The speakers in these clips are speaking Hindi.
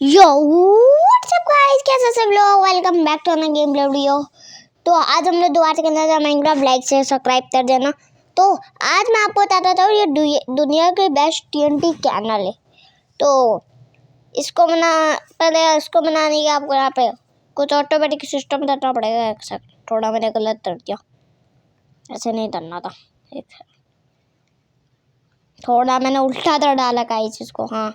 यो व्हाट्सअप गाइस, कैसे सब लोग। Welcome back to another game video. तो आज हम लोग दोबारा से करना है माइनक्राफ्ट। लाइक से सब्सक्राइब कर देना। तो आज मैं आपको बताता हूँ ये दुनिया के बेस्ट टीएनटी कैनल है। तो इसको पहले इसको बनाने के आपको यहाँ पे कुछ ऑटोमेटिक सिस्टम करना पड़ेगा। एक सेकंड, थोड़ा मैंने गलत कर दिया, ऐसे नहीं करना था। एक थोड़ा मैंने उल्टा कर डाला गाइस इसको। हाँ,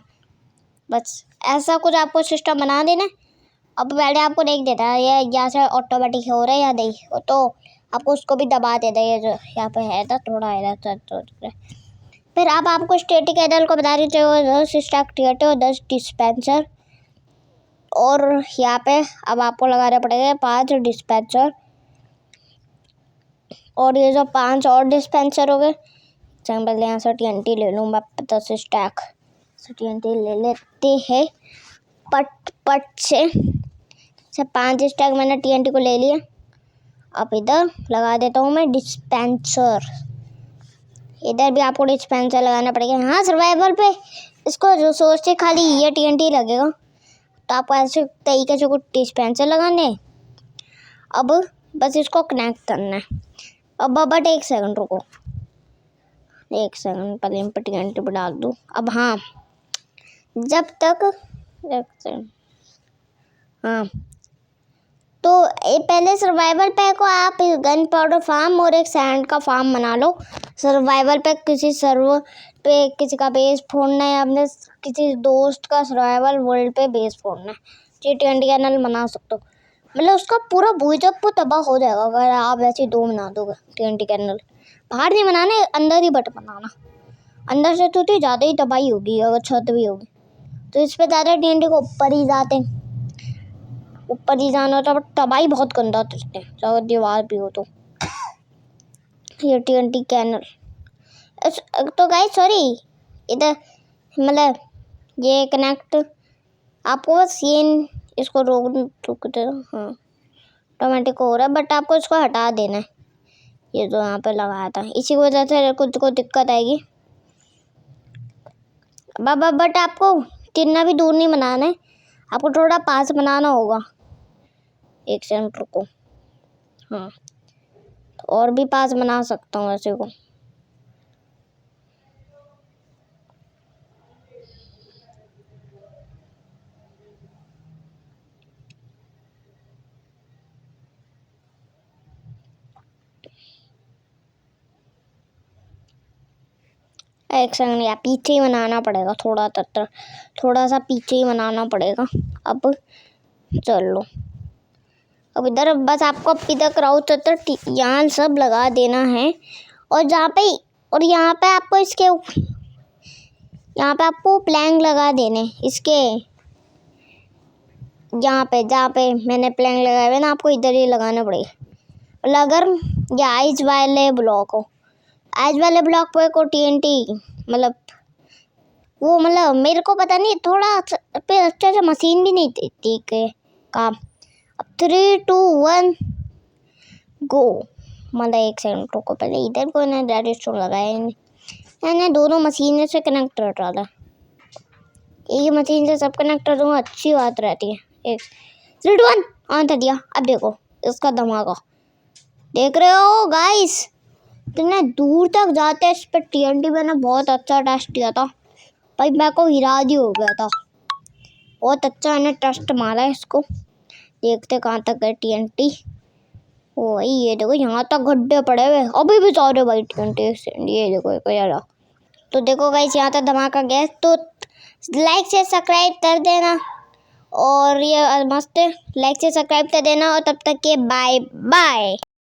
बस ऐसा कुछ आपको सिस्टम बना देना। अब पहले आपको देख देता है ये यहाँ से ऑटोमेटिक हो रहा है या नहीं, तो आपको उसको भी दबा देता है। ये जो यहाँ पे है था थोड़ा है तो फिर अब आपको स्टैटिक एडल को बता दीजिए 10 स्टैक थिएटर और 10 डिस्पेंसर। और यहाँ पे अब आपको लगाने पड़ेंगे 5 डिस्पेंसर। और ये जो 5 और डिस्पेंसर हो गए, पहले यहाँ से TNT ले लूँ मैं 10 स्टैक। TNT ले लेते हैं पट से 5 स्टैक मैंने TNT को ले लिया। अब इधर लगा देता हूँ मैं डिस्पेंसर। इधर भी आपको डिस्पेंसर लगाना पड़ेगा। हाँ, सर्वाइवल पे इसको जो सोचते खाली ये TNT लगेगा, तो आपको ऐसे तरीके से कुछ डिस्पेंसर लगाने। अब बस इसको कनेक्ट करना है। अब बट एक सेकंड रुको, एक सेकंड पहले इन पर TNT पर डाल दूँ। अब हाँ, जब तक हाँ, तो पहले सर्वाइवल पैक को आप गन पाउडर फार्म और एक सैंड का फार्म बना लो। सर्वाइवल पैक किसी सर्वर पे किसी का बेस फोड़ना है, आपने किसी दोस्त का सर्वाइवल वर्ल्ड पे बेस फोड़ना है, TNT कैनल बना सकते हो। मतलब उसका पूरा भूजब तबाह हो जाएगा अगर आप ऐसे 2 बना दोगे TNT कैनल। बाहर नहीं बनाना, अंदर ही बट बनाना। अंदर से तो ज़्यादा ही तबाही होगी अगर छत भी होगी, तो इस पर ज़्यादा TNT को ऊपर ही जाते हैं। ऊपर ही जाना होता है, बट तबाही बहुत गंदा करते हैं अगर दीवार भी हो तो। ये TNT कैनल तो गाइस सॉरी, इधर मतलब ये कनेक्ट आपको बस ये इसको रोक दे। हाँ, ऑटोमेटिक हो रहा है, बट आपको इसको हटा देना है। ये जो यहाँ पे लगाया था, इसी वजह से कुछ को दिक्कत आएगी। बट आपको कितना भी दूर नहीं बनाना है, आपको थोड़ा पास बनाना होगा। एक सेकंड रुको। हाँ, और भी पास बना सकता हूँ ऐसे को। एक सेकंड, या पीछे ही बनाना पड़ेगा, थोड़ा सा पीछे ही बनाना पड़ेगा। अब चलो, अब इधर बस आपको इधर क्राउच यहाँ सब लगा देना है। और यहाँ पे आपको इसके यहाँ पे आपको प्लैंक लगा देने इसके यहाँ पे, जहाँ पे मैंने प्लैंक लगाए हुए ना, आपको इधर ही लगाना पड़ेगा। अगर ये आइज वाले ब्लॉक हो, आइज वाले ब्लॉक पे को TNT मतलब वो मतलब मेरे को पता नहीं, थोड़ा पे अच्छे से मशीन भी नहीं देती के काम। अब 3 2 1 गो। मतलब एक सेकंड रुको, पहले इधर को ना रेडिस्टोर लगाया मैंने दोनों मशीन से कनेक्ट कर डाला। एक मशीन से सब कनेक्ट कर दूँगा, अच्छी बात रहती है। एक 3 2 1 ऑन कर दिया। अब देखो इसका धमाका, देख रहे हो गाइस कितने दूर तक जाते हैं। इस पर TNT मैंने बहुत अच्छा टेस्ट किया था भाई, मेरे को हिरा दी हो गया था। बहुत अच्छा मैंने टेस्ट मारा है इसको। देखते कहाँ तक गए TNT। ओ भाई ये देखो यहाँ तक गड्ढे पड़े हुए अभी भी सारे भाई TNT। ये देखो यार, तो देखो गाइस यहाँ तक धमाका गया। तो लाइक से सब्सक्राइब कर देना, और ये मस्त लाइक से सब्सक्राइब कर देना। और तब तक के बाय बाय।